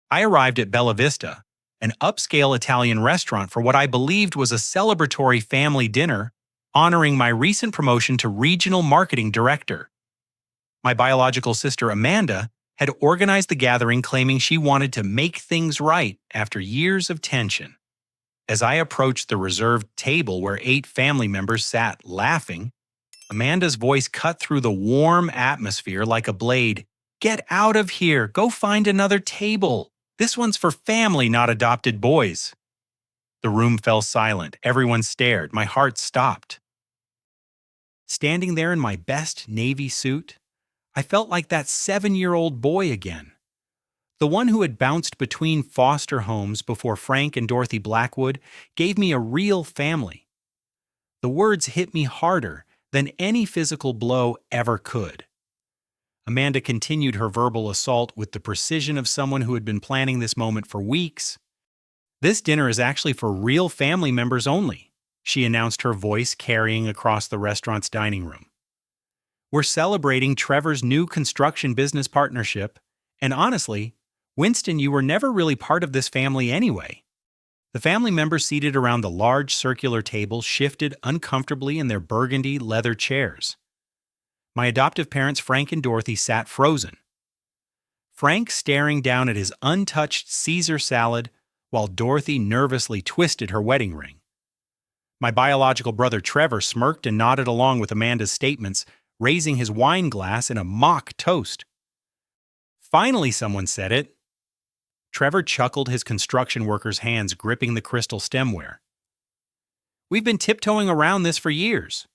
I arrived at Bella Vista, an upscale Italian restaurant, for what I believed was a celebratory family dinner honoring my recent promotion to regional marketing director. My biological sister Amanda had organized the gathering, claiming she wanted to make things right after years of tension. As I approached the reserved table where 8 family members sat laughing, Amanda's voice cut through the warm atmosphere like a blade. "Get out of here! Go find another table! This one's for family, not adopted boys." The room fell silent. Everyone stared. My heart stopped. Standing there in my best navy suit, I felt like that 7-year-old boy again. The one who had bounced between foster homes before Frank and Dorothy Blackwood gave me a real family. The words hit me harder than any physical blow ever could. Amanda continued her verbal assault with the precision of someone who had been planning this moment for weeks. "This dinner is actually for real family members only," she announced, her voice carrying across the restaurant's dining room. "We're celebrating Trevor's new construction business partnership, and honestly, Winston, you were never really part of this family anyway." The family members seated around the large circular table shifted uncomfortably in their burgundy leather chairs. My adoptive parents, Frank and Dorothy, sat frozen. Frank staring down at his untouched Caesar salad while Dorothy nervously twisted her wedding ring. My biological brother Trevor smirked and nodded along with Amanda's statements, raising his wine glass in a mock toast. Finally, someone said it. Trevor chuckled, his construction worker's hands gripping the crystal stemware. "We've been tiptoeing around this for years."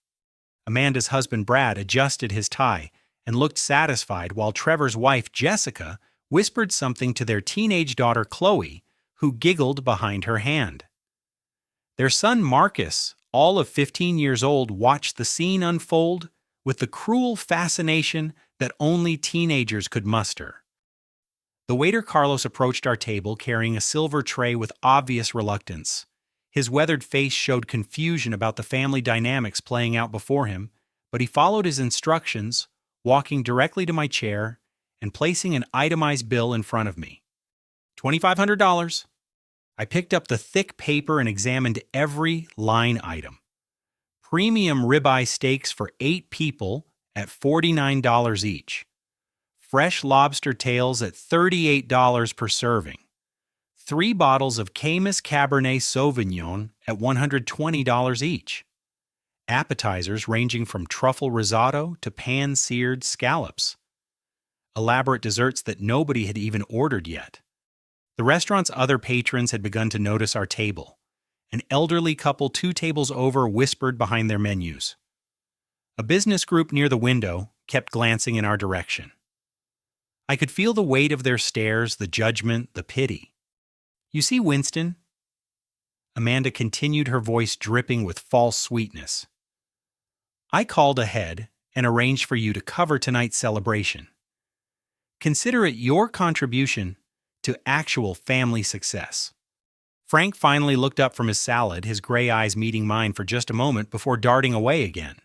Amanda's husband Brad adjusted his tie and looked satisfied, while Trevor's wife Jessica whispered something to their teenage daughter Chloe, who giggled behind her hand. Their son Marcus, all of 15 years old, watched the scene unfold with the cruel fascination that only teenagers could muster. The waiter Carlos approached our table carrying a silver tray with obvious reluctance. His weathered face showed confusion about the family dynamics playing out before him, but he followed his instructions, walking directly to my chair and placing an itemized bill in front of me. $2,500. I picked up the thick paper and examined every line item. Premium ribeye steaks for 8 people at $49 each. Fresh lobster tails at $38 per serving. 3 bottles of Caymus Cabernet Sauvignon at $120 each. Appetizers ranging from truffle risotto to pan-seared scallops. Elaborate desserts that nobody had even ordered yet. The restaurant's other patrons had begun to notice our table. An elderly couple 2 tables over whispered behind their menus. A business group near the window kept glancing in our direction. I could feel the weight of their stares, the judgment, the pity. "You see, Winston?" Amanda continued, her voice dripping with false sweetness. "I called ahead and arranged for you to cover tonight's celebration. Consider it your contribution to actual family success." Frank finally looked up from his salad, his gray eyes meeting mine for just a moment before darting away again.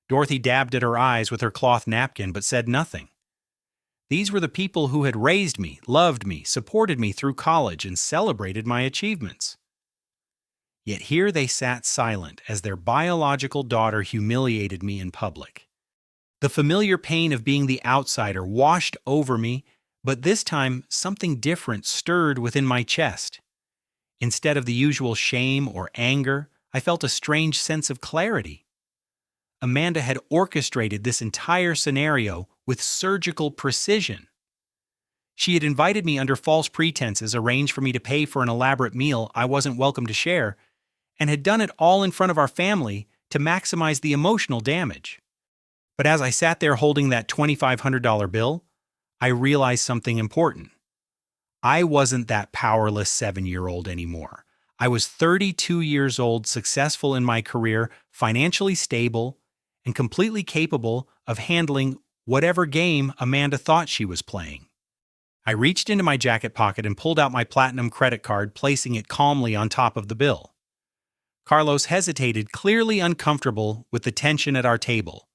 Dorothy dabbed at her eyes with her cloth napkin but said nothing. These were the people who had raised me, loved me, supported me through college, and celebrated my achievements. Yet here they sat silent as their biological daughter humiliated me in public. The familiar pain of being the outsider washed over me, but this time something different stirred within my chest. Instead of the usual shame or anger, I felt a strange sense of clarity. Amanda had orchestrated this entire scenario with surgical precision. She had invited me under false pretenses, arranged for me to pay for an elaborate meal I wasn't welcome to share, and had done it all in front of our family to maximize the emotional damage. But as I sat there holding that $2,500 bill, I realized something important. I wasn't that powerless 7-year-old anymore. I was 32 years old, successful in my career, financially stable, and completely capable of handling whatever game Amanda thought she was playing. I reached into my jacket pocket and pulled out my platinum credit card, placing it calmly on top of the bill. Carlos hesitated, clearly uncomfortable with the tension at our table.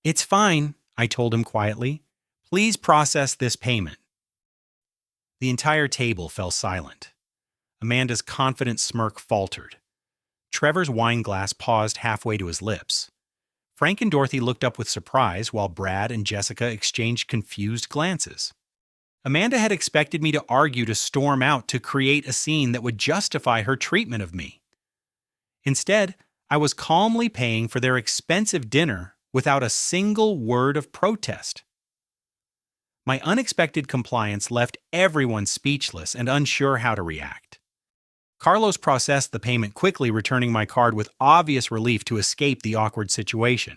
"It's fine," I told him quietly. "Please process this payment." The entire table fell silent. Amanda's confident smirk faltered. Trevor's wine glass paused halfway to his lips. Frank and Dorothy looked up with surprise while Brad and Jessica exchanged confused glances. Amanda had expected me to argue to storm out to create a scene that would justify her treatment of me. Instead, I was calmly paying for their expensive dinner without a single word of protest. My unexpected compliance left everyone speechless and unsure how to react. Carlos processed the payment quickly, returning my card with obvious relief to escape the awkward situation.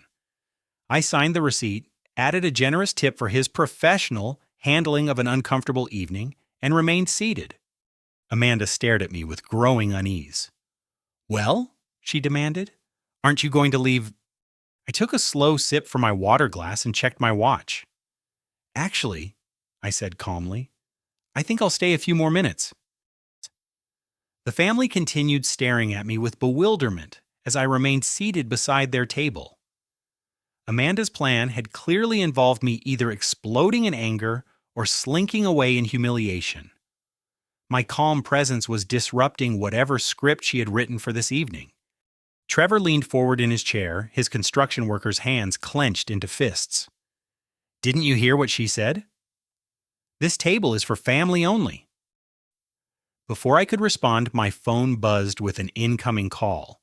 I signed the receipt, added a generous tip for his professional handling of an uncomfortable evening, and remained seated. Amanda stared at me with growing unease. "Well?" she demanded. "Aren't you going to leave?" I took a slow sip from my water glass and checked my watch. "Actually," I said calmly, "I think I'll stay a few more minutes." The family continued staring at me with bewilderment as I remained seated beside their table. Amanda's plan had clearly involved me either exploding in anger or slinking away in humiliation. My calm presence was disrupting whatever script she had written for this evening. Trevor leaned forward in his chair, his construction worker's hands clenched into fists. "Didn't you hear what she said? This table is for family only." Before I could respond, my phone buzzed with an incoming call.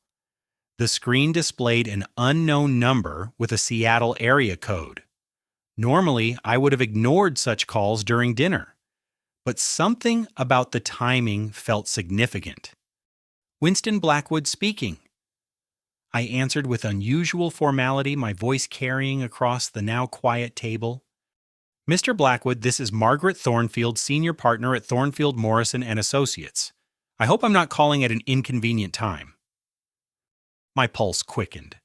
The screen displayed an unknown number with a Seattle area code. Normally, I would have ignored such calls during dinner, but something about the timing felt significant. "Winston Blackwood speaking." I answered with unusual formality, my voice carrying across the now quiet table. "Mr. Blackwood, this is Margaret Thornfield, senior partner at Thornfield Morrison and Associates. I hope I'm not calling at an inconvenient time." My pulse quickened.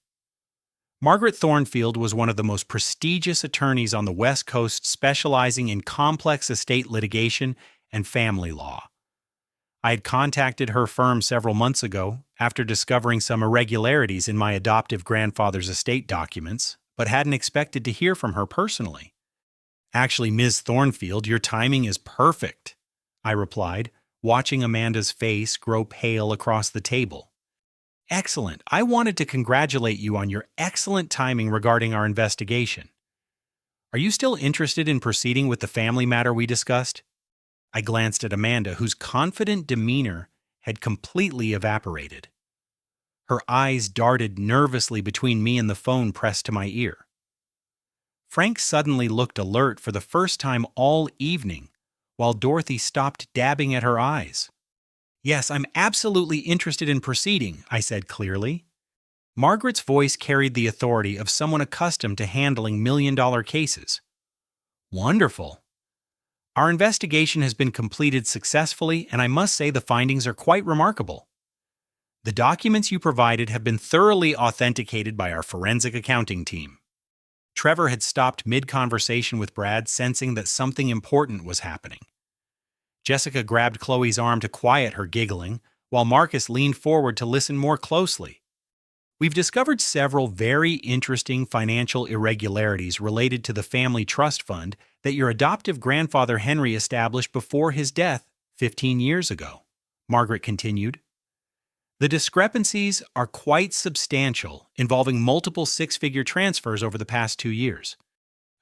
Margaret Thornfield was one of the most prestigious attorneys on the West Coast, specializing in complex estate litigation and family law. I had contacted her firm several months ago after discovering some irregularities in my adoptive grandfather's estate documents, but hadn't expected to hear from her personally. "Actually, Ms. Thornfield, your timing is perfect," I replied, watching Amanda's face grow pale across the table. "Excellent. I wanted to congratulate you on your excellent timing regarding our investigation. Are you still interested in proceeding with the family matter we discussed?" I glanced at Amanda, whose confident demeanor had completely evaporated. Her eyes darted nervously between me and the phone pressed to my ear. Frank suddenly looked alert for the first time all evening, while Dorothy stopped dabbing at her eyes. "Yes, I'm absolutely interested in proceeding," I said clearly. Margaret's voice carried the authority of someone accustomed to handling million-dollar cases. "Wonderful. Our investigation has been completed successfully, and I must say the findings are quite remarkable. The documents you provided have been thoroughly authenticated by our forensic accounting team." Trevor had stopped mid-conversation with Brad, sensing that something important was happening. Jessica grabbed Chloe's arm to quiet her giggling, while Marcus leaned forward to listen more closely. "We've discovered several very interesting financial irregularities related to the family trust fund that your adoptive grandfather Henry established before his death 15 years ago," Margaret continued. "The discrepancies are quite substantial, involving multiple six-figure transfers over the past 2 years.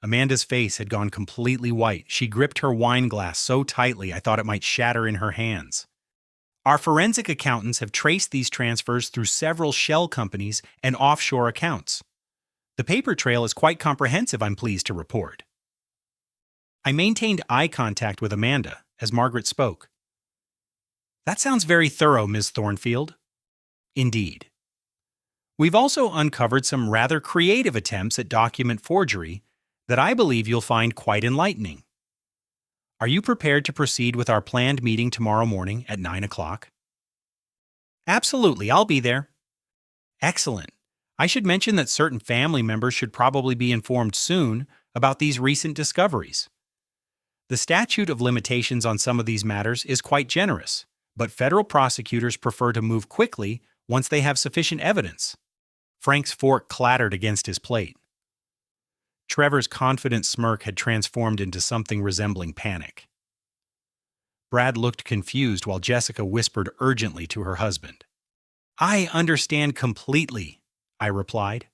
Amanda's face had gone completely white. She gripped her wine glass so tightly I thought it might shatter in her hands. "Our forensic accountants have traced these transfers through several shell companies and offshore accounts. The paper trail is quite comprehensive, I'm pleased to report." I maintained eye contact with Amanda as Margaret spoke. "That sounds very thorough, Ms. Thornfield." "Indeed. We've also uncovered some rather creative attempts at document forgery that I believe you'll find quite enlightening. Are you prepared to proceed with our planned meeting tomorrow morning at 9 o'clock? "Absolutely, I'll be there." "Excellent. I should mention that certain family members should probably be informed soon about these recent discoveries. The statute of limitations on some of these matters is quite generous, but federal prosecutors prefer to move quickly once they have sufficient evidence." Frank's fork clattered against his plate. Trevor's confident smirk had transformed into something resembling panic. Brad looked confused while Jessica whispered urgently to her husband. I understand completely, I replied.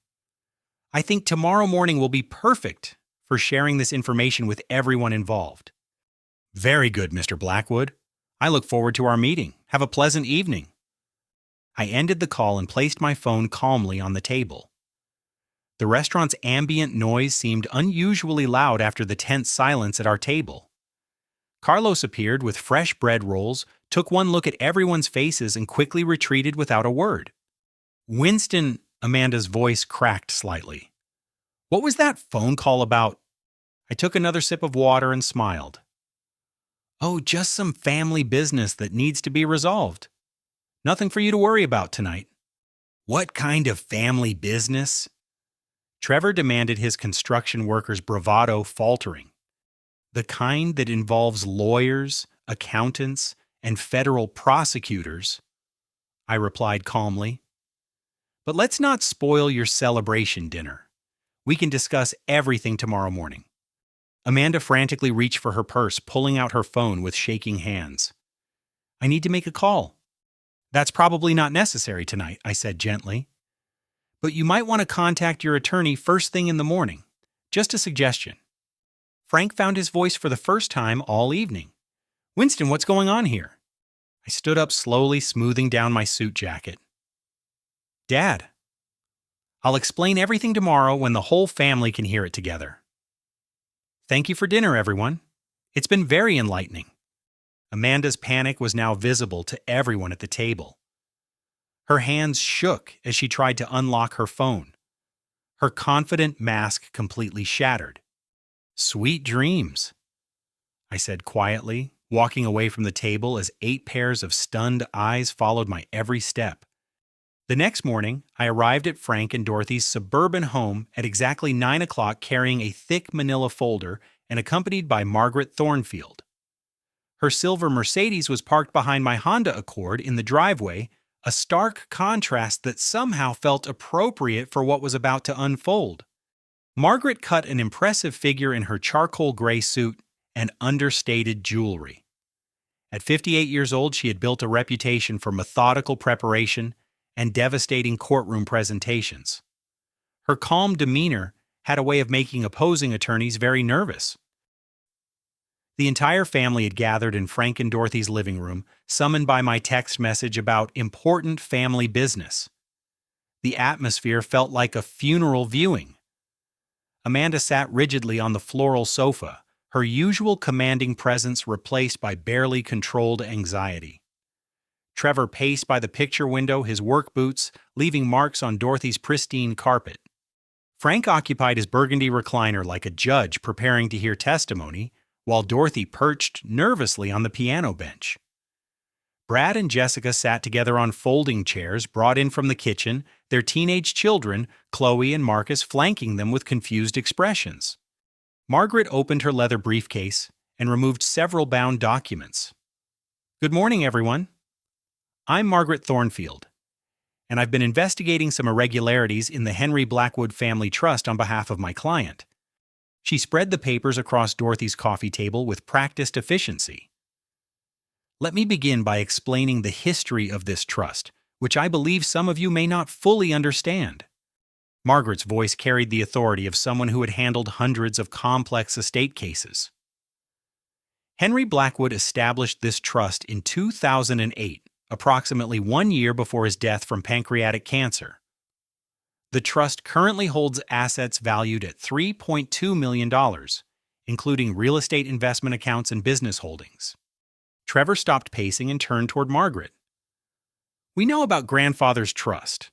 I think tomorrow morning will be perfect for sharing this information with everyone involved. Very good, Mr. Blackwood. I look forward to our meeting. Have a pleasant evening. I ended the call and placed my phone calmly on the table. The restaurant's ambient noise seemed unusually loud after the tense silence at our table. Carlos appeared with fresh bread rolls, took one look at everyone's faces, and quickly retreated without a word. Winston, Amanda's voice cracked slightly. What was that phone call about? I took another sip of water and smiled. Oh, just some family business that needs to be resolved. Nothing for you to worry about tonight. What kind of family business? Trevor demanded, his construction worker's bravado faltering. The kind that involves lawyers, accountants, and federal prosecutors, I replied calmly. But let's not spoil your celebration dinner. We can discuss everything tomorrow morning. Amanda frantically reached for her purse, pulling out her phone with shaking hands. I need to make a call. That's probably not necessary tonight, I said gently. But you might want to contact your attorney first thing in the morning. Just a suggestion. Frank found his voice for the first time all evening. Winston, what's going on here? I stood up slowly, smoothing down my suit jacket. Dad, I'll explain everything tomorrow when the whole family can hear it together. Thank you for dinner, everyone. It's been very enlightening. Amanda's panic was now visible to everyone at the table. Her hands shook as she tried to unlock her phone. Her confident mask completely shattered. Sweet dreams, I said quietly, walking away from the table as 8 pairs of stunned eyes followed my every step. The next morning, I arrived at Frank and Dorothy's suburban home at exactly 9 o'clock, carrying a thick manila folder and accompanied by Margaret Thornfield. Her silver Mercedes was parked behind my Honda Accord in the driveway, a stark contrast that somehow felt appropriate for what was about to unfold. Margaret cut an impressive figure in her charcoal gray suit and understated jewelry. At 58 years old, she had built a reputation for methodical preparation and devastating courtroom presentations. Her calm demeanor had a way of making opposing attorneys very nervous. The entire family had gathered in Frank and Dorothy's living room, summoned by my text message about important family business. The atmosphere felt like a funeral viewing. Amanda sat rigidly on the floral sofa, her usual commanding presence replaced by barely controlled anxiety. Trevor paced by the picture window, his work boots leaving marks on Dorothy's pristine carpet. Frank occupied his burgundy recliner like a judge preparing to hear testimony, while Dorothy perched nervously on the piano bench. Brad and Jessica sat together on folding chairs brought in from the kitchen, their teenage children, Chloe and Marcus, flanking them with confused expressions. Margaret opened her leather briefcase and removed several bound documents. Good morning, everyone. I'm Margaret Thornfield, and I've been investigating some irregularities in the Henry Blackwood Family Trust on behalf of my client. She spread the papers across Dorothy's coffee table with practiced efficiency. Let me begin by explaining the history of this trust, which I believe some of you may not fully understand. Margaret's voice carried the authority of someone who had handled hundreds of complex estate cases. Henry Blackwood established this trust in 2008, approximately 1 year before his death from pancreatic cancer. The trust currently holds assets valued at $3.2 million, including real estate investment accounts and business holdings. Trevor stopped pacing and turned toward Margaret. We know about Grandfather's trust.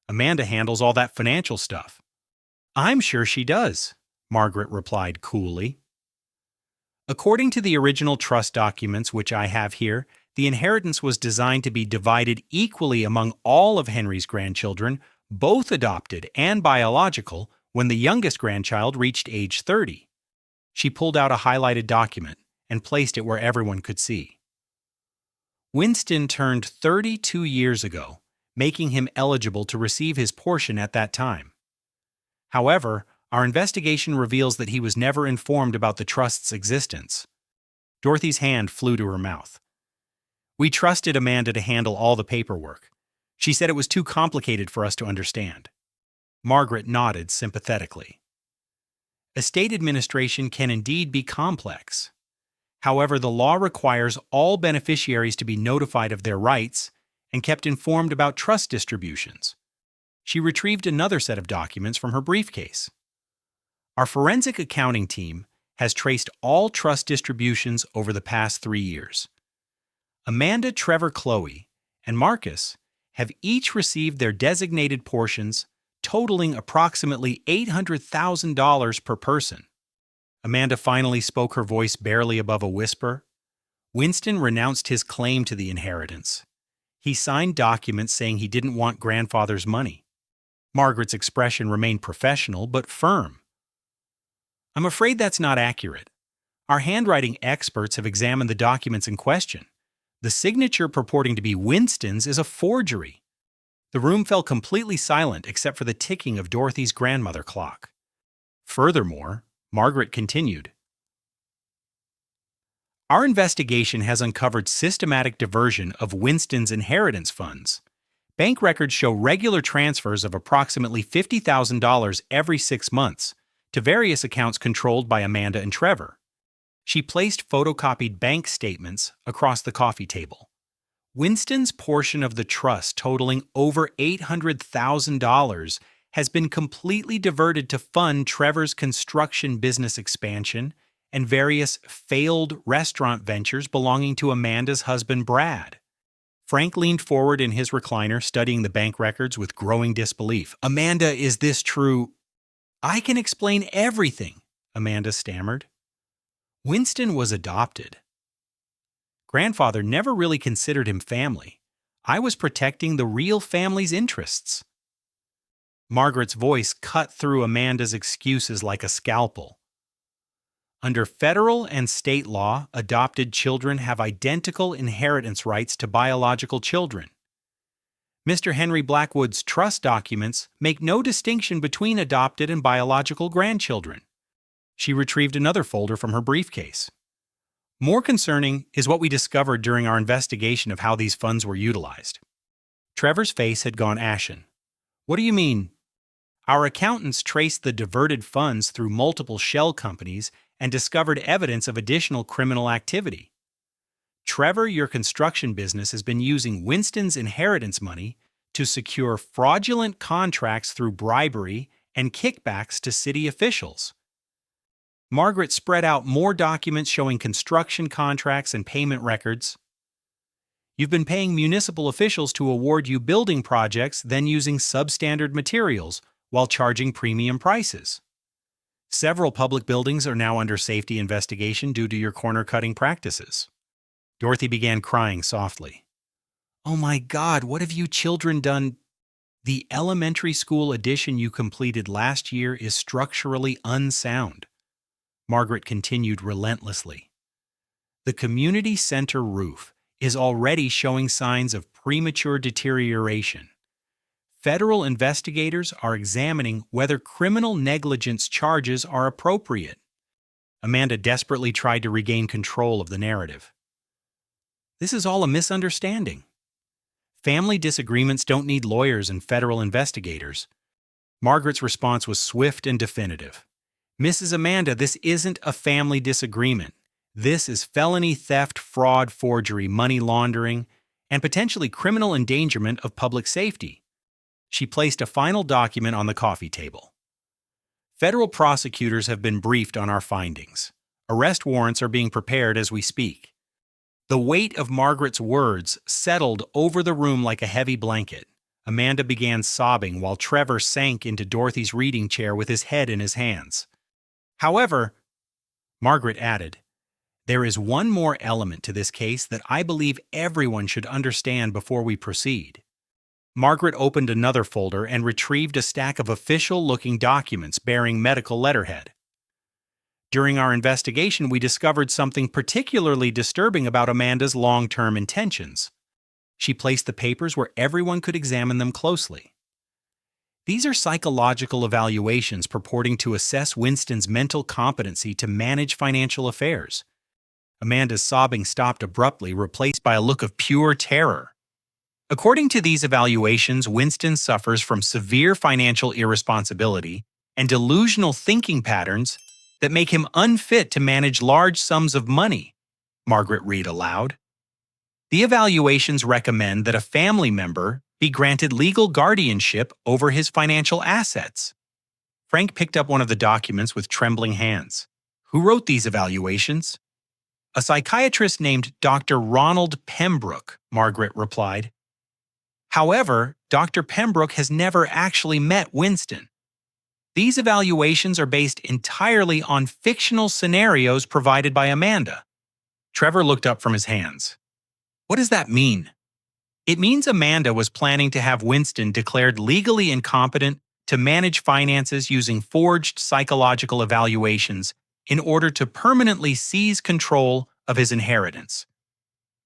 Amanda handles all that financial stuff. I'm sure she does, Margaret replied coolly. According to the original trust documents, which I have here, the inheritance was designed to be divided equally among all of Henry's grandchildren, both adopted and biological, when the youngest grandchild reached age 30. She pulled out a highlighted document and placed it where everyone could see. Winston turned 32 years ago, making him eligible to receive his portion at that time. However, our investigation reveals that he was never informed about the trust's existence. Dorothy's hand flew to her mouth. We trusted Amanda to handle all the paperwork. She said it was too complicated for us to understand. Margaret nodded sympathetically. Estate administration can indeed be complex. However, the law requires all beneficiaries to be notified of their rights and kept informed about trust distributions. She retrieved another set of documents from her briefcase. Our forensic accounting team has traced all trust distributions over the past 3 years. Amanda, Trevor, Chloe, and Marcus have each received their designated portions, totaling approximately $800,000 per person. Amanda finally spoke, her voice barely above a whisper. Winston renounced his claim to the inheritance. He signed documents saying he didn't want grandfather's money. Margaret's expression remained professional but firm. I'm afraid that's not accurate. Our handwriting experts have examined the documents in question. The signature purporting to be Winston's is a forgery. The room fell completely silent except for the ticking of Dorothy's grandmother clock. Furthermore, Margaret continued, our investigation has uncovered systematic diversion of Winston's inheritance funds. Bank records show regular transfers of approximately $50,000 every 6 months to various accounts controlled by Amanda and Trevor. She placed photocopied bank statements across the coffee table. Winston's portion of the trust, totaling over $800,000, has been completely diverted to fund Trevor's construction business expansion and various failed restaurant ventures belonging to Amanda's husband, Brad. Frank leaned forward in his recliner, studying the bank records with growing disbelief. Amanda, is this true? I can explain everything, Amanda stammered. Winston was adopted. Grandfather never really considered him family. I was protecting the real family's interests. Margaret's voice cut through Amanda's excuses like a scalpel. Under federal and state law, adopted children have identical inheritance rights to biological children. Mr. Henry Blackwood's trust documents make no distinction between adopted and biological grandchildren. She retrieved another folder from her briefcase. More concerning is what we discovered during our investigation of how these funds were utilized. Trevor's face had gone ashen. What do you mean? Our accountants traced the diverted funds through multiple shell companies and discovered evidence of additional criminal activity. Trevor, your construction business has been using Winston's inheritance money to secure fraudulent contracts through bribery and kickbacks to city officials. Margaret spread out more documents showing construction contracts and payment records. You've been paying municipal officials to award you building projects, then using substandard materials while charging premium prices. Several public buildings are now under safety investigation due to your corner-cutting practices. Dorothy began crying softly. Oh my God, what have you children done? The elementary school addition you completed last year is structurally unsound. Margaret continued relentlessly. The community center roof is already showing signs of premature deterioration. Federal investigators are examining whether criminal negligence charges are appropriate. Amanda desperately tried to regain control of the narrative. This is all a misunderstanding. Family disagreements don't need lawyers and federal investigators. Margaret's response was swift and definitive. Mrs. Amanda, this isn't a family disagreement. This is felony theft, fraud, forgery, money laundering, and potentially criminal endangerment of public safety. She placed a final document on the coffee table. Federal prosecutors have been briefed on our findings. Arrest warrants are being prepared as we speak. The weight of Margaret's words settled over the room like a heavy blanket. Amanda began sobbing while Trevor sank into Dorothy's reading chair with his head in his hands. However, Margaret added, there is one more element to this case that I believe everyone should understand before we proceed. Margaret opened another folder and retrieved a stack of official-looking documents bearing medical letterhead. During our investigation, we discovered something particularly disturbing about Amanda's long-term intentions. She placed the papers where everyone could examine them closely. These are psychological evaluations purporting to assess Winston's mental competency to manage financial affairs. Amanda's sobbing stopped abruptly, replaced by a look of pure terror. According to these evaluations, Winston suffers from severe financial irresponsibility and delusional thinking patterns that make him unfit to manage large sums of money, Margaret read aloud. The evaluations recommend that a family member be granted legal guardianship over his financial assets. Frank picked up one of the documents with trembling hands. Who wrote these evaluations? A psychiatrist named Dr. Ronald Pembroke, Margaret replied. However, Dr. Pembroke has never actually met Winston. These evaluations are based entirely on fictional scenarios provided by Amanda. Trevor looked up from his hands. What does that mean? It means Amanda was planning to have Winston declared legally incompetent to manage finances using forged psychological evaluations in order to permanently seize control of his inheritance.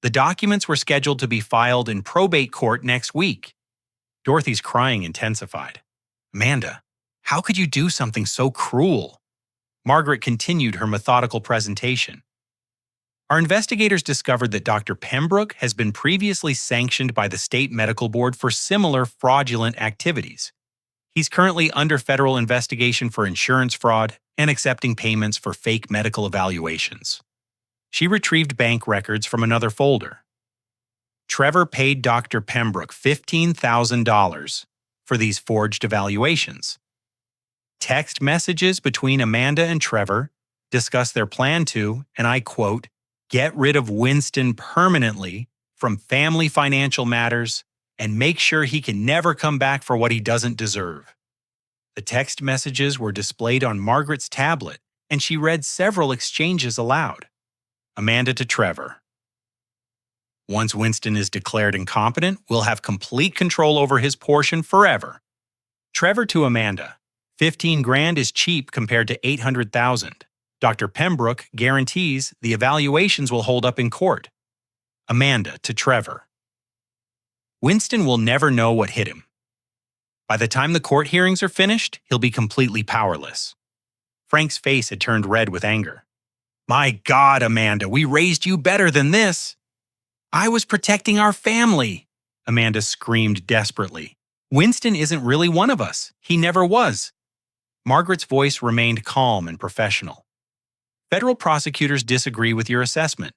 The documents were scheduled to be filed in probate court next week. Dorothy's crying intensified. Amanda, how could you do something so cruel? Margaret continued her methodical presentation. Our investigators discovered that Dr. Pembroke has been previously sanctioned by the state medical board for similar fraudulent activities. He's currently under federal investigation for insurance fraud and accepting payments for fake medical evaluations. She retrieved bank records from another folder. Trevor paid Dr. Pembroke $15,000 for these forged evaluations. Text messages between Amanda and Trevor discuss their plan to, and I quote, get rid of Winston permanently from family financial matters and make sure he can never come back for what he doesn't deserve. The text messages were displayed on Margaret's tablet, and she read several exchanges aloud. Amanda to Trevor. Once Winston is declared incompetent, we'll have complete control over his portion forever. Trevor to Amanda. 15 grand is cheap compared to 800,000. Dr. Pembroke guarantees the evaluations will hold up in court. Amanda to Trevor. Winston will never know what hit him. By the time the court hearings are finished, he'll be completely powerless. Frank's face had turned red with anger. My God, Amanda, we raised you better than this. I was protecting our family, Amanda screamed desperately. Winston isn't really one of us. He never was. Margaret's voice remained calm and professional. Federal prosecutors disagree with your assessment.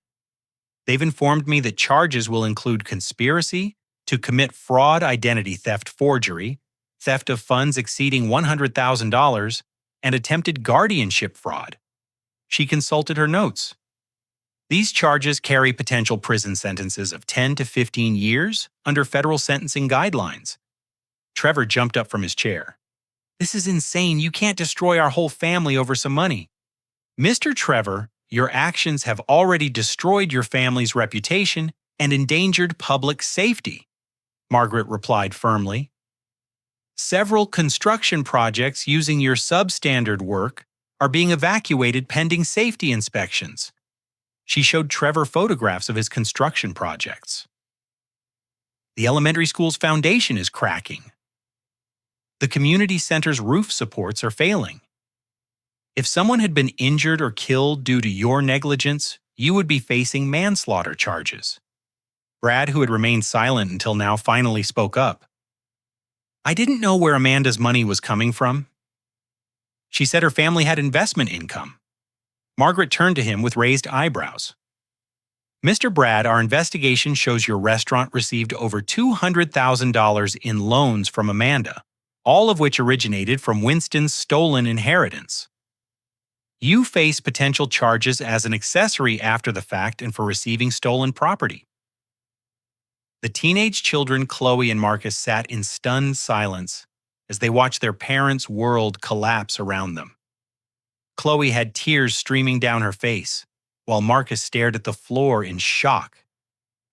They've informed me that charges will include conspiracy to commit fraud, identity theft, forgery, theft of funds exceeding $100,000, and attempted guardianship fraud. She consulted her notes. These charges carry potential prison sentences of 10 to 15 years under federal sentencing guidelines. Trevor jumped up from his chair. This is insane. You can't destroy our whole family over some money. Mr. Trevor, your actions have already destroyed your family's reputation and endangered public safety, Margaret replied firmly. Several construction projects using your substandard work are being evacuated pending safety inspections. She showed Trevor photographs of his construction projects. The elementary school's foundation is cracking. The community center's roof supports are failing. If someone had been injured or killed due to your negligence, you would be facing manslaughter charges. Brad, who had remained silent until now, finally spoke up. I didn't know where Amanda's money was coming from. She said her family had investment income. Margaret turned to him with raised eyebrows. Mr. Brad, our investigation shows your restaurant received over $200,000 in loans from Amanda, all of which originated from Winston's stolen inheritance. You face potential charges as an accessory after the fact and for receiving stolen property. The teenage children, Chloe and Marcus, sat in stunned silence as they watched their parents' world collapse around them. Chloe had tears streaming down her face, while Marcus stared at the floor in shock.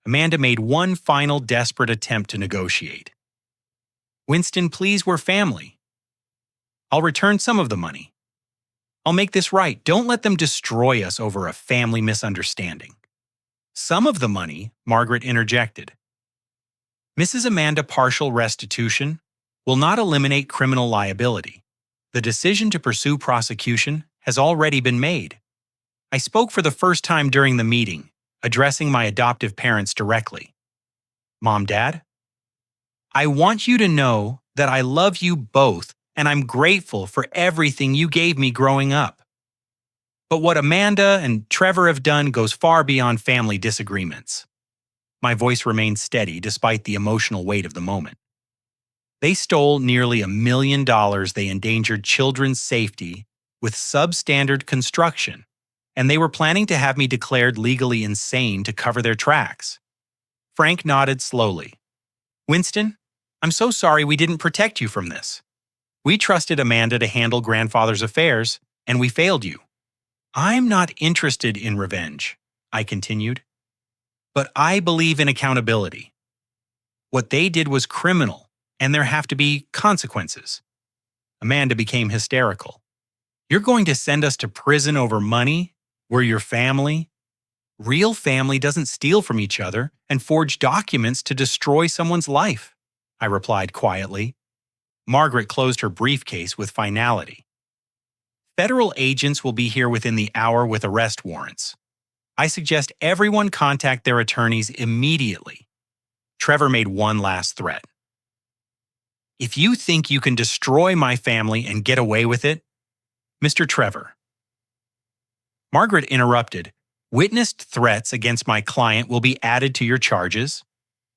Amanda made one final desperate attempt to negotiate. Winston, please, we're family. I'll return some of the money. I'll make this right. Don't let them destroy us over a family misunderstanding. Some of the money, Margaret interjected. Mrs. Amanda, partial restitution will not eliminate criminal liability. The decision to pursue prosecution has already been made. I spoke for the first time during the meeting, addressing my adoptive parents directly. Mom, Dad, I want you to know that I love you both and I'm grateful for everything you gave me growing up. But what Amanda and Trevor have done goes far beyond family disagreements. My voice remained steady despite the emotional weight of the moment. They stole nearly $1 million. They endangered children's safety with substandard construction, and they were planning to have me declared legally insane to cover their tracks. Frank nodded slowly. Winston, I'm so sorry we didn't protect you from this. We trusted Amanda to handle grandfather's affairs, and we failed you. I'm not interested in revenge, I continued, but I believe in accountability. What they did was criminal, and there have to be consequences. Amanda became hysterical. You're going to send us to prison over money? We're your family? Real family doesn't steal from each other and forge documents to destroy someone's life, I replied quietly. Margaret closed her briefcase with finality. Federal agents will be here within the hour with arrest warrants. I suggest everyone contact their attorneys immediately. Trevor made one last threat. If you think you can destroy my family and get away with it, Mr. Trevor. Margaret interrupted. Witnessed threats against my client will be added to your charges.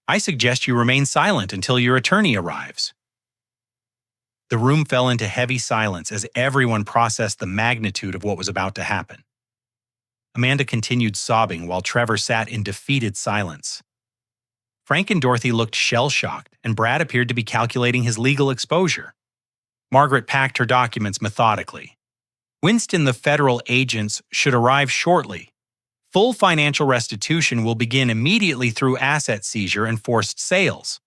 I suggest you remain silent until your attorney arrives. The room fell into heavy silence as everyone processed the magnitude of what was about to happen. Amanda continued sobbing while Trevor sat in defeated silence. Frank and Dorothy looked shell-shocked, and Brad appeared to be calculating his legal exposure. Margaret packed her documents methodically. Winston, the federal agents should arrive shortly. Full financial restitution will begin immediately through asset seizure and forced sales.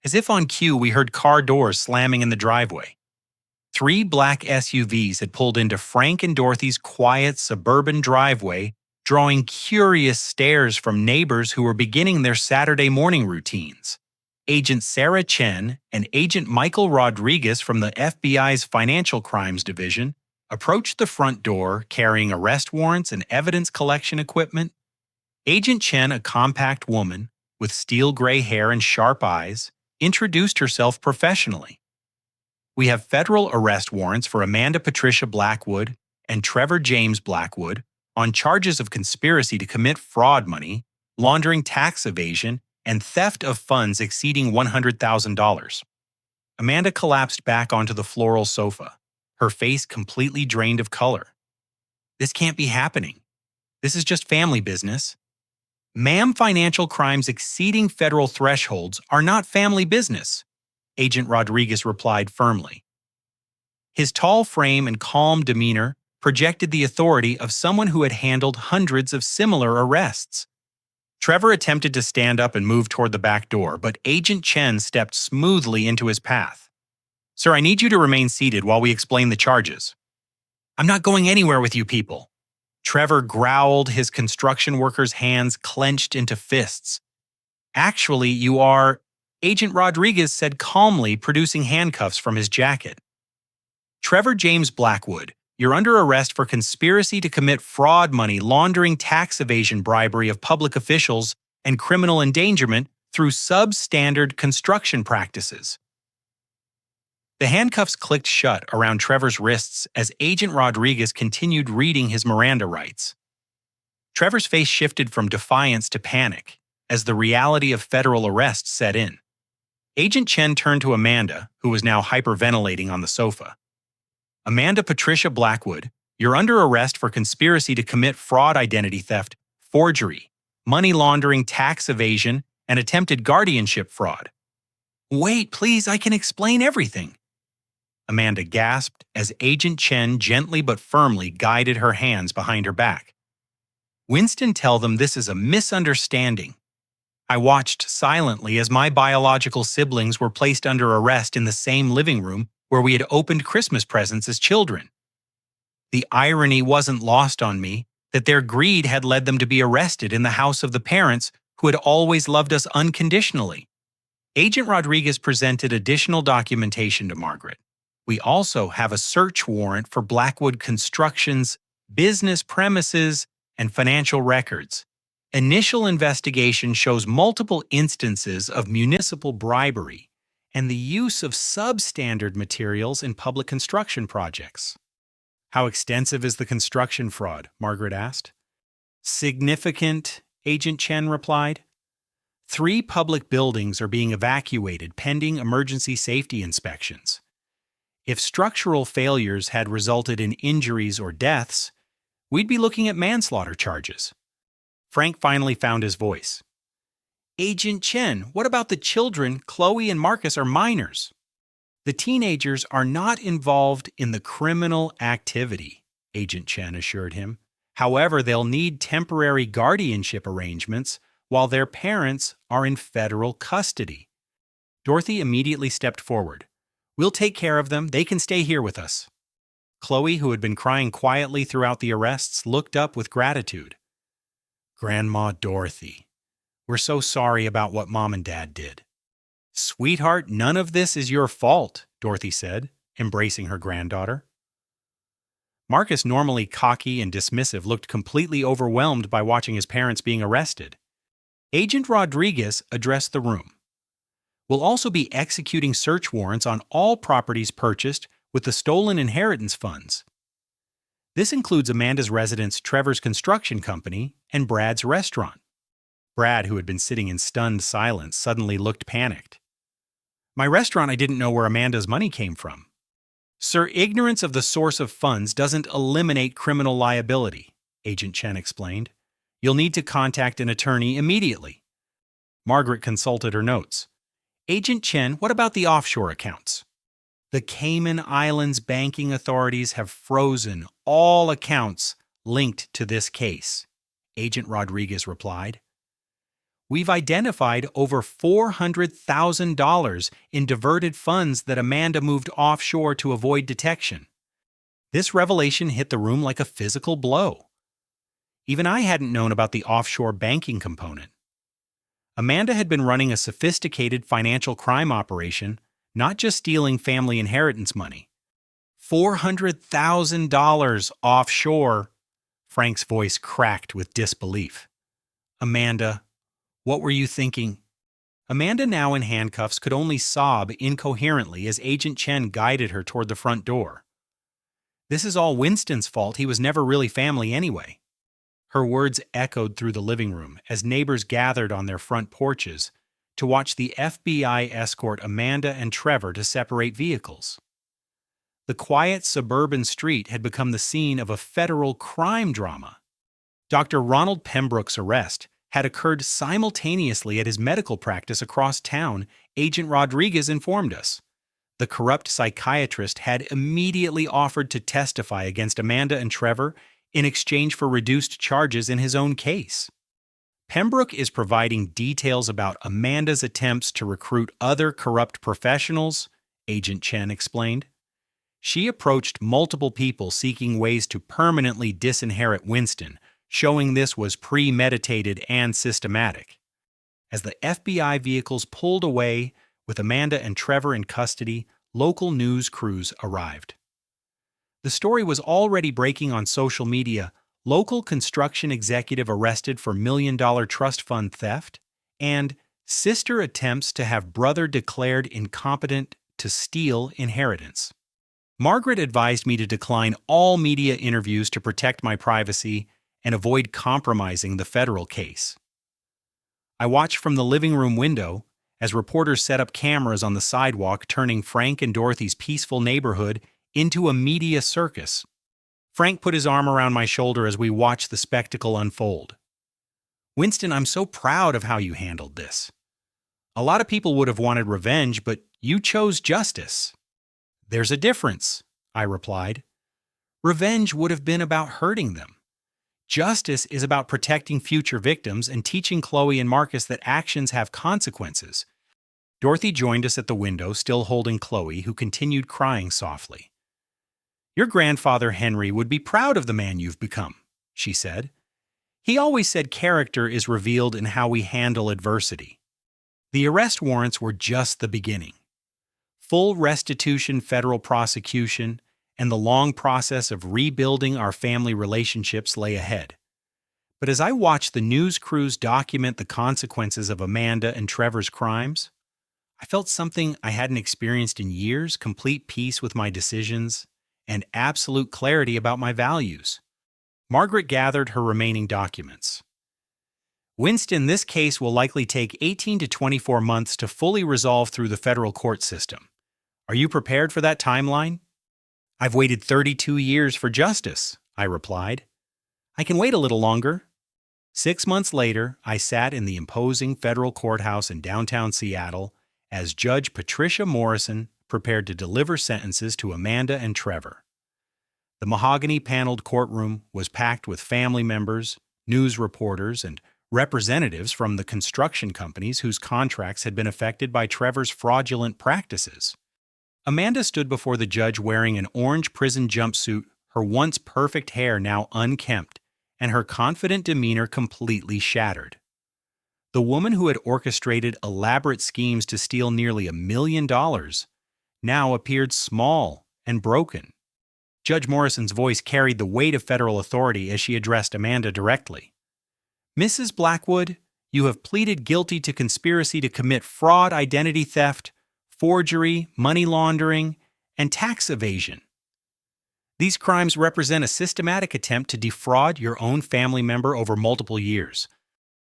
As if on cue, we heard car doors slamming in the driveway. 3 black SUVs had pulled into Frank and Dorothy's quiet suburban driveway, drawing curious stares from neighbors who were beginning their Saturday morning routines. Agent Sarah Chen and Agent Michael Rodriguez from the FBI's Financial Crimes Division approached the front door carrying arrest warrants and evidence collection equipment. Agent Chen, a compact woman with steel gray hair and sharp eyes, introduced herself professionally. We have federal arrest warrants for Amanda Patricia Blackwood and Trevor James Blackwood on charges of conspiracy to commit fraud money, laundering tax evasion, and theft of funds exceeding $100,000. Amanda collapsed back onto the floral sofa, her face completely drained of color. This can't be happening. This is just family business. Ma'am, financial crimes exceeding federal thresholds are not family business, Agent Rodriguez replied firmly. His tall frame and calm demeanor projected the authority of someone who had handled hundreds of similar arrests. Trevor attempted to stand up and move toward the back door, but Agent Chen stepped smoothly into his path. Sir, I need you to remain seated while we explain the charges. I'm not going anywhere with you people. Trevor growled, his construction worker's hands clenched into fists. Actually, you are, Agent Rodriguez said calmly, producing handcuffs from his jacket. Trevor James Blackwood, you're under arrest for conspiracy to commit fraud money, laundering, tax evasion, bribery of public officials, and criminal endangerment through substandard construction practices. The handcuffs clicked shut around Trevor's wrists as Agent Rodriguez continued reading his Miranda rights. Trevor's face shifted from defiance to panic as the reality of federal arrest set in. Agent Chen turned to Amanda, who was now hyperventilating on the sofa. Amanda Patricia Blackwood, you're under arrest for conspiracy to commit fraud, identity theft, forgery, money laundering, tax evasion, and attempted guardianship fraud. Wait, please, I can explain everything. Amanda gasped as Agent Chen gently but firmly guided her hands behind her back. Winston, tell them this is a misunderstanding. I watched silently as my biological siblings were placed under arrest in the same living room where we had opened Christmas presents as children. The irony wasn't lost on me that their greed had led them to be arrested in the house of the parents who had always loved us unconditionally. Agent Rodriguez presented additional documentation to Margaret. We also have a search warrant for Blackwood Construction's business premises, and financial records. Initial investigation shows multiple instances of municipal bribery and the use of substandard materials in public construction projects. How extensive is the construction fraud? Margaret asked. Significant, Agent Chen replied. 3 public buildings are being evacuated pending emergency safety inspections. If structural failures had resulted in injuries or deaths, we'd be looking at manslaughter charges. Frank finally found his voice. Agent Chen, what about the children? Chloe and Marcus are minors. The teenagers are not involved in the criminal activity, Agent Chen assured him. However, they'll need temporary guardianship arrangements while their parents are in federal custody. Dorothy immediately stepped forward. We'll take care of them. They can stay here with us. Chloe, who had been crying quietly throughout the arrests, looked up with gratitude. Grandma Dorothy, we're so sorry about what Mom and Dad did. Sweetheart, none of this is your fault, Dorothy said, embracing her granddaughter. Marcus, normally cocky and dismissive, looked completely overwhelmed by watching his parents being arrested. Agent Rodriguez addressed the room. We'll also be executing search warrants on all properties purchased with the stolen inheritance funds. This includes Amanda's residence, Trevor's construction company, and Brad's restaurant. Brad, who had been sitting in stunned silence, suddenly looked panicked. My restaurant, I didn't know where Amanda's money came from. Sir, ignorance of the source of funds doesn't eliminate criminal liability, Agent Chen explained. You'll need to contact an attorney immediately. Margaret consulted her notes. Agent Chen, what about the offshore accounts? The Cayman Islands banking authorities have frozen all accounts linked to this case, Agent Rodriguez replied. We've identified over $400,000 in diverted funds that Amanda moved offshore to avoid detection. This revelation hit the room like a physical blow. Even I hadn't known about the offshore banking component. Amanda had been running a sophisticated financial crime operation, not just stealing family inheritance money. $400,000 offshore. Frank's voice cracked with disbelief. Amanda, what were you thinking? Amanda, now in handcuffs, could only sob incoherently as Agent Chen guided her toward the front door. This is all Winston's fault. He was never really family anyway. Her words echoed through the living room as neighbors gathered on their front porches to watch the FBI escort Amanda and Trevor to separate vehicles. The quiet suburban street had become the scene of a federal crime drama. Dr. Ronald Pembroke's arrest had occurred simultaneously at his medical practice across town, Agent Rodriguez informed us. The corrupt psychiatrist had immediately offered to testify against Amanda and Trevor in exchange for reduced charges in his own case. Pembroke is providing details about Amanda's attempts to recruit other corrupt professionals, Agent Chen explained. She approached multiple people seeking ways to permanently disinherit Winston, showing this was premeditated and systematic. As the FBI vehicles pulled away, with Amanda and Trevor in custody, local news crews arrived. The story was already breaking on social media. Local construction executive arrested for million-dollar trust fund theft, and sister attempts to have brother declared incompetent to steal inheritance. Margaret advised me to decline all media interviews to protect my privacy and avoid compromising the federal case. I watched from the living room window as reporters set up cameras on the sidewalk, turning Frank and Dorothy's peaceful neighborhood into a media circus. Frank put his arm around my shoulder as we watched the spectacle unfold. Winston, I'm so proud of how you handled this. A lot of people would have wanted revenge, but you chose justice. There's a difference, I replied. Revenge would have been about hurting them. Justice is about protecting future victims and teaching Chloe and Marcus that actions have consequences. Dorothy joined us at the window, still holding Chloe, who continued crying softly. Your grandfather, Henry, would be proud of the man you've become, she said. He always said character is revealed in how we handle adversity. The arrest warrants were just the beginning. Full restitution federal prosecution and the long process of rebuilding our family relationships lay ahead. But as I watched the news crews document the consequences of Amanda and Trevor's crimes, I felt something I hadn't experienced in years: complete peace with my decisions and absolute clarity about my values. Margaret gathered her remaining documents. Winston, this case will likely take 18 to 24 months to fully resolve through the federal court system. Are you prepared for that timeline? I've waited 32 years for justice, I replied. I can wait a little longer. 6 months later, I sat in the imposing federal courthouse in downtown Seattle as Judge Patricia Morrison prepared to deliver sentences to Amanda and Trevor. The mahogany-paneled courtroom was packed with family members, news reporters, and representatives from the construction companies whose contracts had been affected by Trevor's fraudulent practices. Amanda stood before the judge wearing an orange prison jumpsuit, her once perfect hair now unkempt, and her confident demeanor completely shattered. The woman who had orchestrated elaborate schemes to steal nearly $1 million now appeared small and broken. Judge Morrison's voice carried the weight of federal authority as she addressed Amanda directly. Mrs. Blackwood, you have pleaded guilty to conspiracy to commit fraud, identity theft, forgery, money laundering, and tax evasion. These crimes represent a systematic attempt to defraud your own family member over multiple years.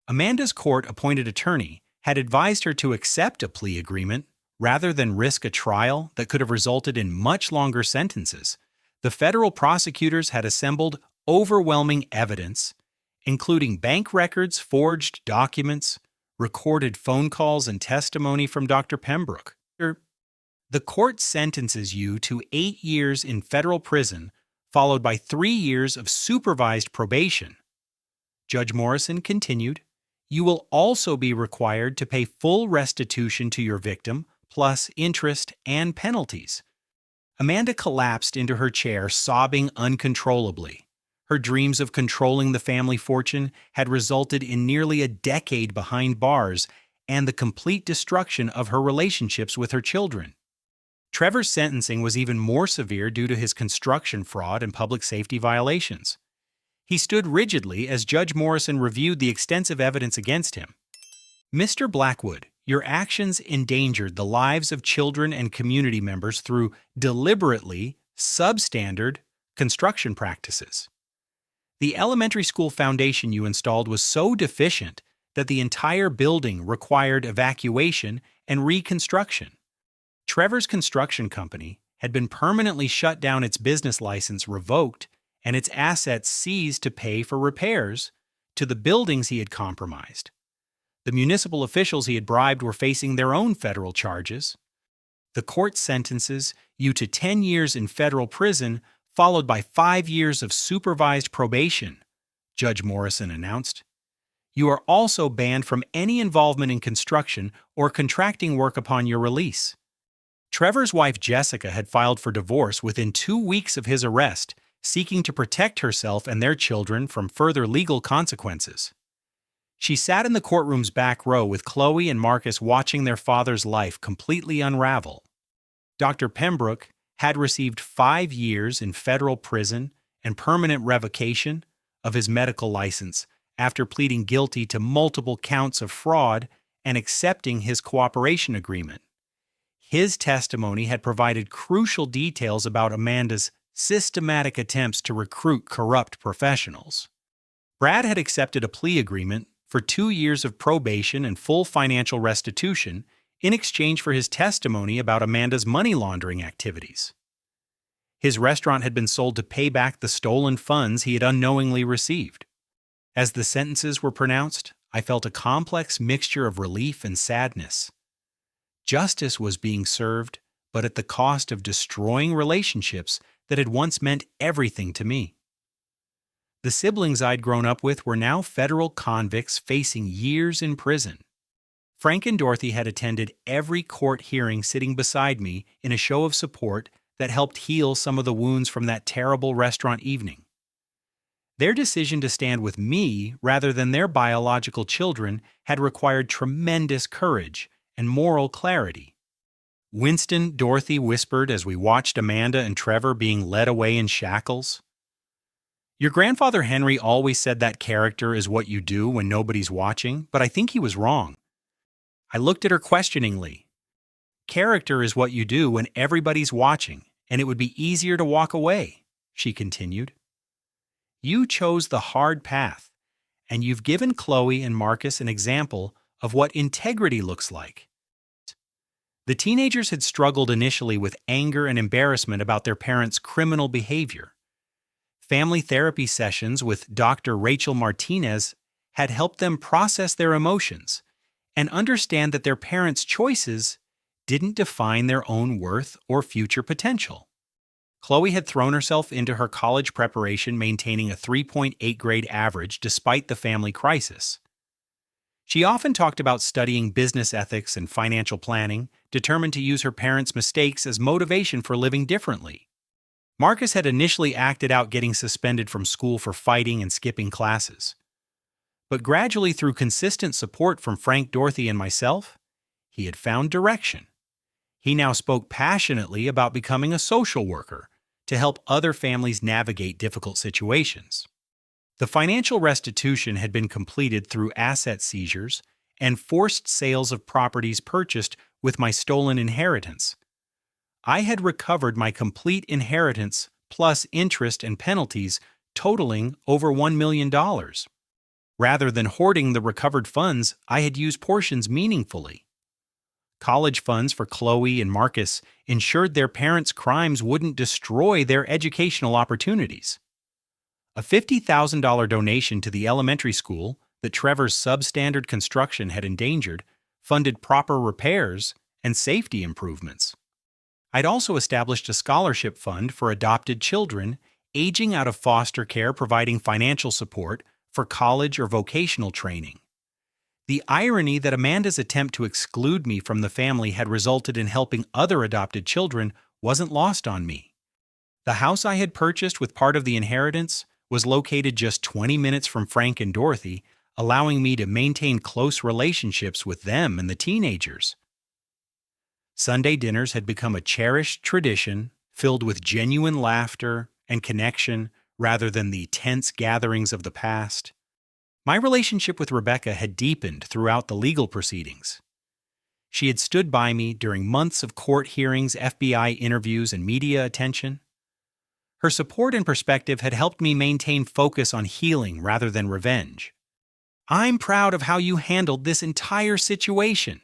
Amanda's court-appointed attorney had advised her to accept a plea agreement rather than risk a trial that could have resulted in much longer sentences. The federal prosecutors had assembled overwhelming evidence, including bank records, forged documents, recorded phone calls, and testimony from Dr. Pembroke. The court sentences you to 8 years in federal prison, followed by 3 years of supervised probation. Judge Morrison continued, you will also be required to pay full restitution to your victim, plus interest and penalties. Amanda collapsed into her chair, sobbing uncontrollably. Her dreams of controlling the family fortune had resulted in nearly a decade behind bars and the complete destruction of her relationships with her children. Trevor's sentencing was even more severe due to his construction fraud and public safety violations. He stood rigidly as Judge Morrison reviewed the extensive evidence against him. Mr. Blackwood, your actions endangered the lives of children and community members through deliberately substandard construction practices. The elementary school foundation you installed was so deficient that the entire building required evacuation and reconstruction. Trevor's construction company had been permanently shut down, its business license revoked, and its assets seized to pay for repairs to the buildings he had compromised. The municipal officials he had bribed were facing their own federal charges. The court sentences you to 10 years in federal prison, followed by 5 years of supervised probation, Judge Morrison announced. You are also banned from any involvement in construction or contracting work upon your release. Trevor's wife Jessica had filed for divorce within 2 weeks of his arrest, seeking to protect herself and their children from further legal consequences. She sat in the courtroom's back row with Chloe and Marcus, watching their father's life completely unravel. Dr. Pembroke had received 5 years in federal prison and permanent revocation of his medical license after pleading guilty to multiple counts of fraud and accepting his cooperation agreement. His testimony had provided crucial details about Amanda's systematic attempts to recruit corrupt professionals. Brad had accepted a plea agreement for 2 years of probation and full financial restitution in exchange for his testimony about Amanda's money laundering activities. His restaurant had been sold to pay back the stolen funds he had unknowingly received. As the sentences were pronounced, I felt a complex mixture of relief and sadness. Justice was being served, but at the cost of destroying relationships that had once meant everything to me. The siblings I'd grown up with were now federal convicts facing years in prison. Frank and Dorothy had attended every court hearing, sitting beside me in a show of support that helped heal some of the wounds from that terrible restaurant evening. Their decision to stand with me rather than their biological children had required tremendous courage and moral clarity. Winston, Dorothy whispered as we watched Amanda and Trevor being led away in shackles. Your grandfather Henry always said that character is what you do when nobody's watching, but I think he was wrong. I looked at her questioningly. Character is what you do when everybody's watching, and it would be easier to walk away, she continued. You chose the hard path, and you've given Chloe and Marcus an example of what integrity looks like. The teenagers had struggled initially with anger and embarrassment about their parents' criminal behavior. Family therapy sessions with Dr. Rachel Martinez had helped them process their emotions and understand that their parents' choices didn't define their own worth or future potential. Chloe had thrown herself into her college preparation, maintaining a 3.8 grade average despite the family crisis. She often talked about studying business ethics and financial planning, determined to use her parents' mistakes as motivation for living differently. Marcus had initially acted out getting suspended from school for fighting and skipping classes. But gradually, through consistent support from Frank, Dorothy, and myself, he had found direction. He now spoke passionately about becoming a social worker to help other families navigate difficult situations. The financial restitution had been completed through asset seizures and forced sales of properties purchased with my stolen inheritance. I had recovered my complete inheritance plus interest and penalties totaling over $1 million. Rather than hoarding the recovered funds, I had used portions meaningfully. College funds for Chloe and Marcus ensured their parents' crimes wouldn't destroy their educational opportunities. A $50,000 donation to the elementary school that Trevor's substandard construction had endangered funded proper repairs and safety improvements. I'd also established a scholarship fund for adopted children aging out of foster care, providing financial support for college or vocational training. The irony that Amanda's attempt to exclude me from the family had resulted in helping other adopted children wasn't lost on me. The house I had purchased with part of the inheritance was located just 20 minutes from Frank and Dorothy, allowing me to maintain close relationships with them and the teenagers. Sunday dinners had become a cherished tradition filled with genuine laughter and connection rather than the tense gatherings of the past. My relationship with Rebecca had deepened throughout the legal proceedings. She had stood by me during months of court hearings, FBI interviews, and media attention. Her support and perspective had helped me maintain focus on healing rather than revenge. I'm proud of how you handled this entire situation,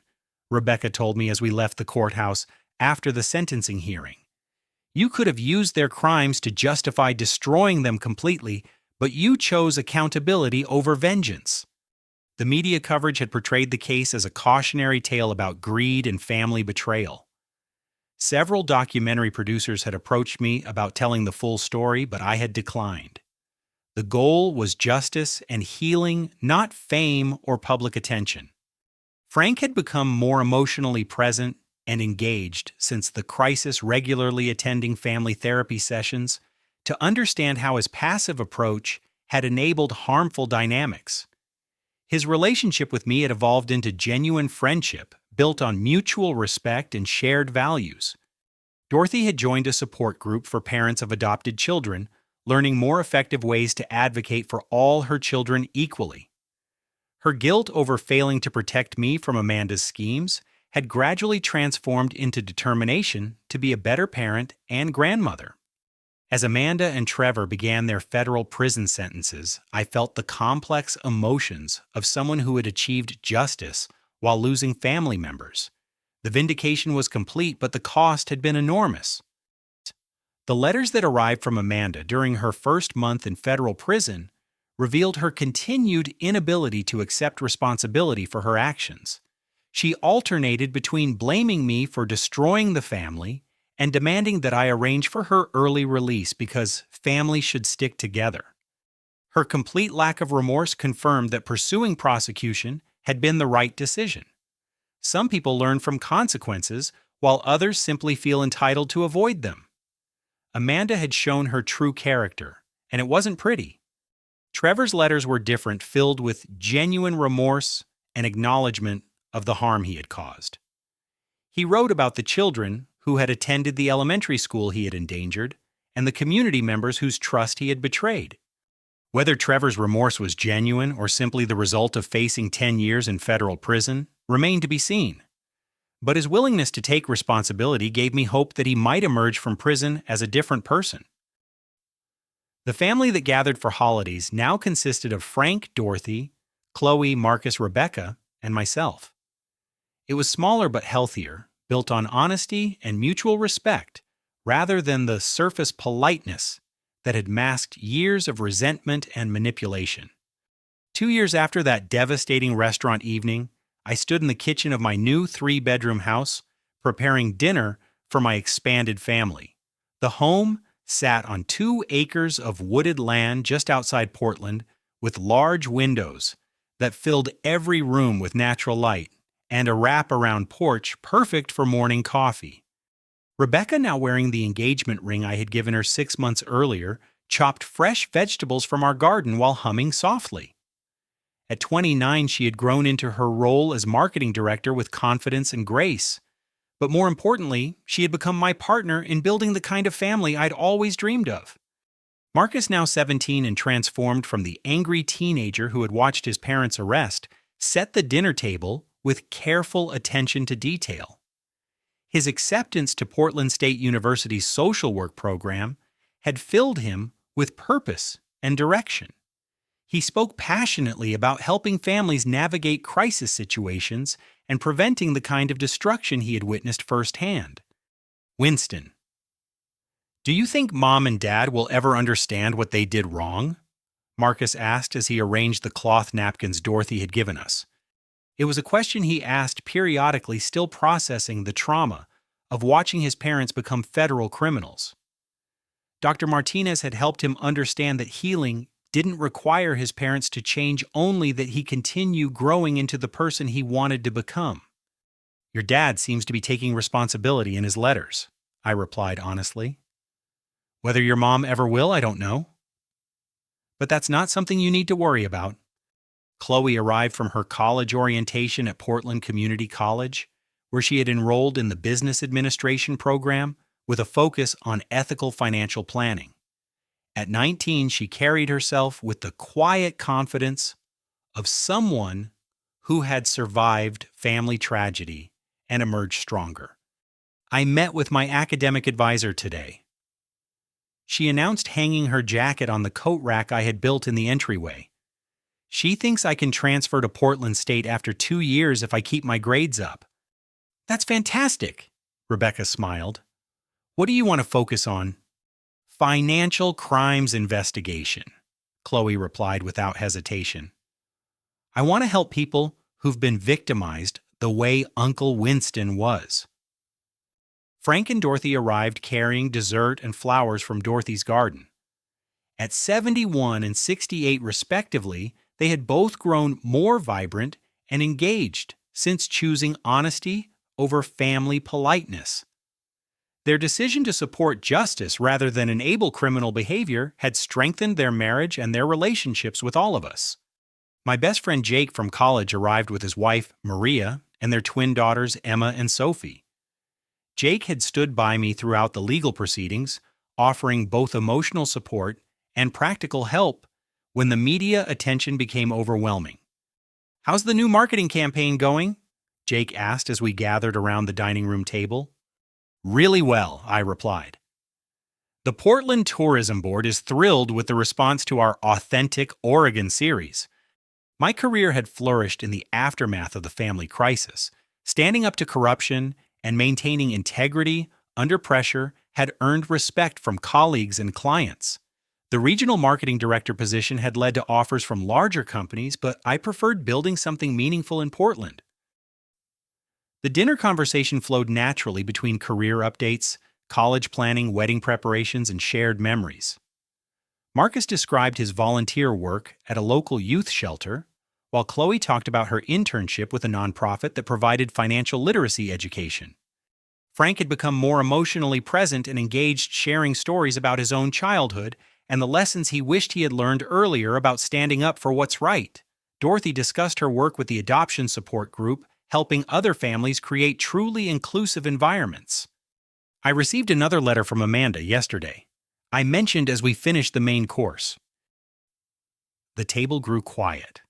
Rebecca told me as we left the courthouse after the sentencing hearing. You could have used their crimes to justify destroying them completely, but you chose accountability over vengeance. The media coverage had portrayed the case as a cautionary tale about greed and family betrayal. Several documentary producers had approached me about telling the full story, but I had declined. The goal was justice and healing, not fame or public attention. Frank had become more emotionally present and engaged since the crisis, regularly attending family therapy sessions to understand how his passive approach had enabled harmful dynamics. His relationship with me had evolved into genuine friendship, built on mutual respect and shared values. Dorothy had joined a support group for parents of adopted children, learning more effective ways to advocate for all her children equally. Her guilt over failing to protect me from Amanda's schemes had gradually transformed into determination to be a better parent and grandmother. As Amanda and Trevor began their federal prison sentences, I felt the complex emotions of someone who had achieved justice while losing family members. The vindication was complete, but the cost had been enormous. The letters that arrived from Amanda during her first month in federal prison revealed her continued inability to accept responsibility for her actions. She alternated between blaming me for destroying the family and demanding that I arrange for her early release because families should stick together. Her complete lack of remorse confirmed that pursuing prosecution had been the right decision. Some people learn from consequences, while others simply feel entitled to avoid them. Amanda had shown her true character, and it wasn't pretty. Trevor's letters were different, filled with genuine remorse and acknowledgement of the harm he had caused. He wrote about the children who had attended the elementary school he had endangered and the community members whose trust he had betrayed. Whether Trevor's remorse was genuine or simply the result of facing 10 years in federal prison remained to be seen. But his willingness to take responsibility gave me hope that he might emerge from prison as a different person. The family that gathered for holidays now consisted of Frank, Dorothy, Chloe, Marcus, Rebecca, and myself. It was smaller but healthier, built on honesty and mutual respect rather than the surface politeness that had masked years of resentment and manipulation. 2 years after that devastating restaurant evening, I stood in the kitchen of my new 3-bedroom house, preparing dinner for my expanded family. The home sat on 2 acres of wooded land just outside Portland, with large windows that filled every room with natural light, and a wrap-around porch perfect for morning coffee. Rebecca, now wearing the engagement ring I had given her 6 months earlier, chopped fresh vegetables from our garden while humming softly. At 29, she had grown into her role as marketing director with confidence and grace. But more importantly, she had become my partner in building the kind of family I'd always dreamed of. Marcus, now 17 and transformed from the angry teenager who had watched his parents' arrest, set the dinner table with careful attention to detail. His acceptance to Portland State University's social work program had filled him with purpose and direction. He spoke passionately about helping families navigate crisis situations and preventing the kind of destruction he had witnessed firsthand. Winston: "Do you think Mom and Dad will ever understand what they did wrong?" Marcus asked as he arranged the cloth napkins Dorothy had given us. It was a question he asked periodically, still processing the trauma of watching his parents become federal criminals. Dr. Martinez had helped him understand that healing didn't require his parents to change, only that he continue growing into the person he wanted to become. "Your dad seems to be taking responsibility in his letters," I replied honestly. "Whether your mom ever will, I don't know. But that's not something you need to worry about." Chloe arrived from her college orientation at Portland Community College, where she had enrolled in the business administration program with a focus on ethical financial planning. At 19, she carried herself with the quiet confidence of someone who had survived family tragedy and emerged stronger. I met with my academic advisor today. She announced hanging her jacket on the coat rack I had built in the entryway. She thinks I can transfer to Portland State after 2 years if I keep my grades up. "That's fantastic," Rebecca smiled. "What do you want to focus on?" "Financial crimes investigation," Chloe replied without hesitation. "I want to help people who've been victimized the way Uncle Winston was." Frank and Dorothy arrived carrying dessert and flowers from Dorothy's garden. At 71 and 68 respectively, they had both grown more vibrant and engaged since choosing honesty over family politeness. Their decision to support justice rather than enable criminal behavior had strengthened their marriage and their relationships with all of us. My best friend Jake from college arrived with his wife, Maria, and their twin daughters, Emma and Sophie. Jake had stood by me throughout the legal proceedings, offering both emotional support and practical help when the media attention became overwhelming. "How's the new marketing campaign going?" Jake asked as we gathered around the dining room table. "Really well," I replied. "The Portland Tourism Board is thrilled with the response to our Authentic Oregon series." My career had flourished in the aftermath of the family crisis. Standing up to corruption and maintaining integrity under pressure had earned respect from colleagues and clients. The regional marketing director position had led to offers from larger companies, but I preferred building something meaningful in Portland. The dinner conversation flowed naturally between career updates, college planning, wedding preparations, and shared memories. Marcus described his volunteer work at a local youth shelter, while Chloe talked about her internship with a nonprofit that provided financial literacy education. Frank had become more emotionally present and engaged, sharing stories about his own childhood and the lessons he wished he had learned earlier about standing up for what's right. Dorothy discussed her work with the adoption support group, helping other families create truly inclusive environments. I received another letter from Amanda yesterday. I mentioned as we finished the main course. The table grew quiet.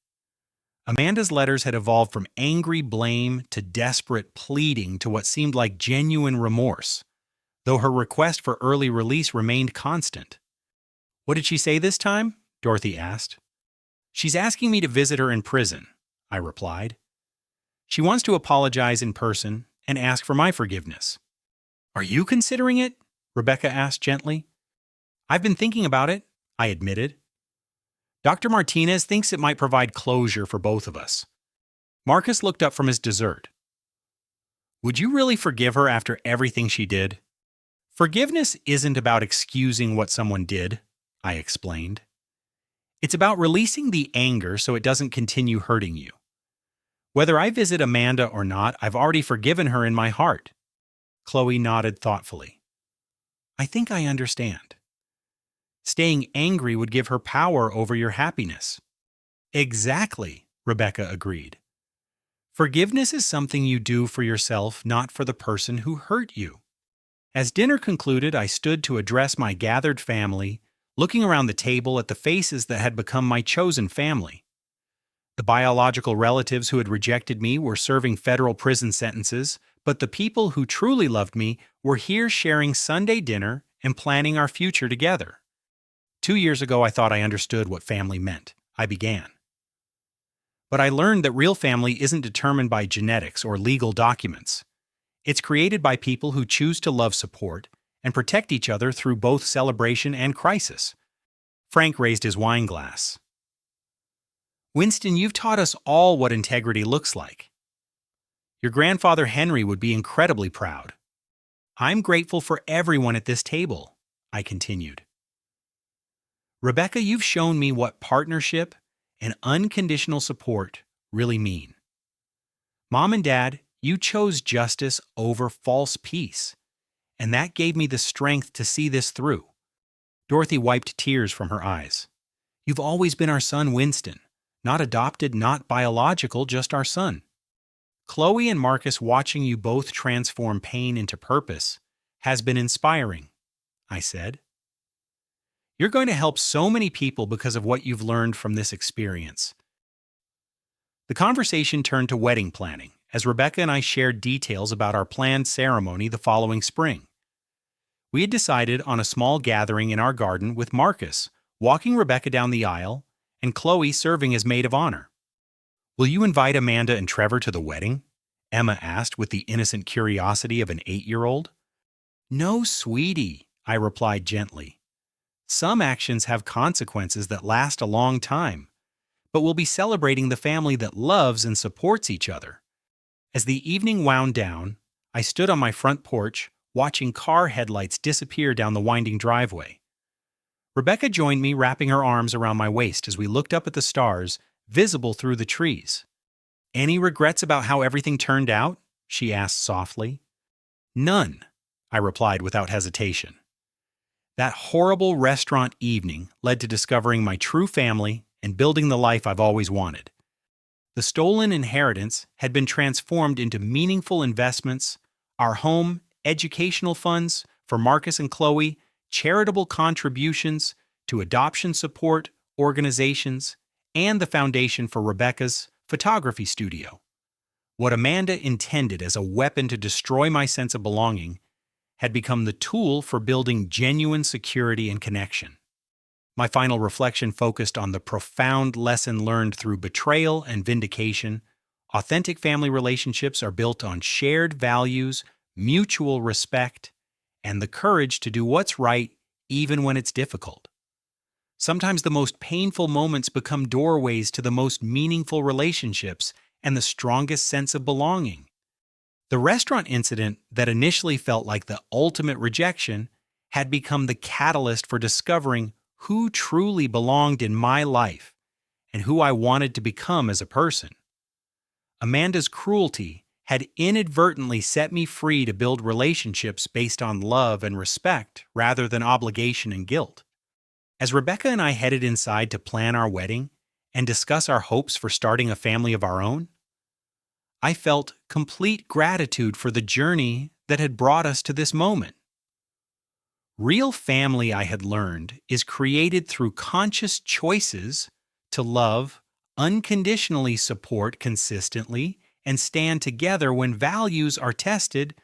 Amanda's letters had evolved from angry blame to desperate pleading to what seemed like genuine remorse, though her request for early release remained constant. "What did she say this time?" Dorothy asked. "She's asking me to visit her in prison," I replied. "She wants to apologize in person and ask for my forgiveness." "Are you considering it?" Rebecca asked gently. "I've been thinking about it," I admitted. "Dr. Martinez thinks it might provide closure for both of us." Marcus looked up from his dessert. "Would you really forgive her after everything she did?" "Forgiveness isn't about excusing what someone did," I explained. "It's about releasing the anger so it doesn't continue hurting you. Whether I visit Amanda or not, I've already forgiven her in my heart." Chloe nodded thoughtfully. "I think I understand. Staying angry would give her power over your happiness." "Exactly," Rebecca agreed. "Forgiveness is something you do for yourself, not for the person who hurt you." As dinner concluded, I stood to address my gathered family, looking around the table at the faces that had become my chosen family. The biological relatives who had rejected me were serving federal prison sentences, but the people who truly loved me were here sharing Sunday dinner and planning our future together. 2 years ago, I thought I understood what family meant. I began. But I learned that real family isn't determined by genetics or legal documents. It's created by people who choose to love, support, and protect each other through both celebration and crisis. Frank raised his wine glass. "Winston, you've taught us all what integrity looks like. Your grandfather Henry would be incredibly proud. I'm grateful for everyone at this table," I continued. "Rebecca, you've shown me what partnership and unconditional support really mean. Mom and Dad, you chose justice over false peace, and that gave me the strength to see this through." Dorothy wiped tears from her eyes. "You've always been our son, Winston. Not adopted, not biological, just our son." "Chloe and Marcus, watching you both transform pain into purpose has been inspiring," I said. "You're going to help so many people because of what you've learned from this experience." The conversation turned to wedding planning as Rebecca and I shared details about our planned ceremony the following spring. We had decided on a small gathering in our garden with Marcus walking Rebecca down the aisle and Chloe serving as maid of honor. "Will you invite Amanda and Trevor to the wedding?" Emma asked with the innocent curiosity of an 8-year-old. "No, sweetie," I replied gently. "Some actions have consequences that last a long time, but we'll be celebrating the family that loves and supports each other." As the evening wound down, I stood on my front porch, watching car headlights disappear down the winding driveway. Rebecca joined me, wrapping her arms around my waist as we looked up at the stars, visible through the trees. "Any regrets about how everything turned out?" she asked softly. "None," I replied without hesitation. That horrible restaurant evening led to discovering my true family and building the life I've always wanted. The stolen inheritance had been transformed into meaningful investments, our home, educational funds for Marcus and Chloe, charitable contributions to adoption support organizations, and the foundation for Rebecca's photography studio. What Amanda intended as a weapon to destroy my sense of belonging had become the tool for building genuine security and connection. My final reflection focused on the profound lesson learned through betrayal and vindication. Authentic family relationships are built on shared values, mutual respect, and the courage to do what's right even when it's difficult. Sometimes the most painful moments become doorways to the most meaningful relationships and the strongest sense of belonging. The restaurant incident that initially felt like the ultimate rejection had become the catalyst for discovering who truly belonged in my life and who I wanted to become as a person. Amanda's cruelty had inadvertently set me free to build relationships based on love and respect rather than obligation and guilt. As Rebecca and I headed inside to plan our wedding and discuss our hopes for starting a family of our own, I felt complete gratitude for the journey that had brought us to this moment. Real family, I had learned, is created through conscious choices to love, unconditionally support consistently, and stand together when values are tested.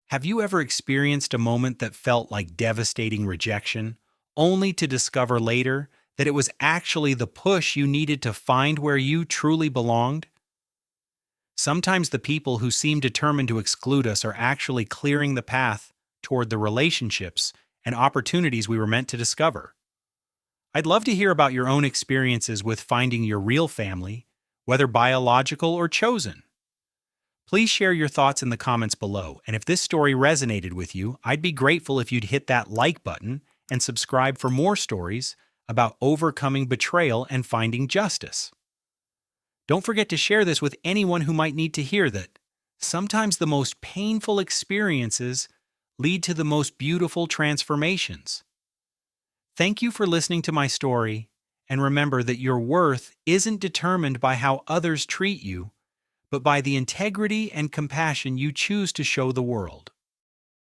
Have you ever experienced a moment that felt like devastating rejection, only to discover later that it was actually the push you needed to find where you truly belonged? Sometimes the people who seem determined to exclude us are actually clearing the path toward the relationships and opportunities we were meant to discover. I'd love to hear about your own experiences with finding your real family, whether biological or chosen. Please share your thoughts in the comments below, and if this story resonated with you, I'd be grateful if you'd hit that like button and subscribe for more stories about overcoming betrayal and finding justice. Don't forget to share this with anyone who might need to hear that sometimes the most painful experiences lead to the most beautiful transformations. Thank you for listening to my story, and remember that your worth isn't determined by how others treat you, but by the integrity and compassion you choose to show the world.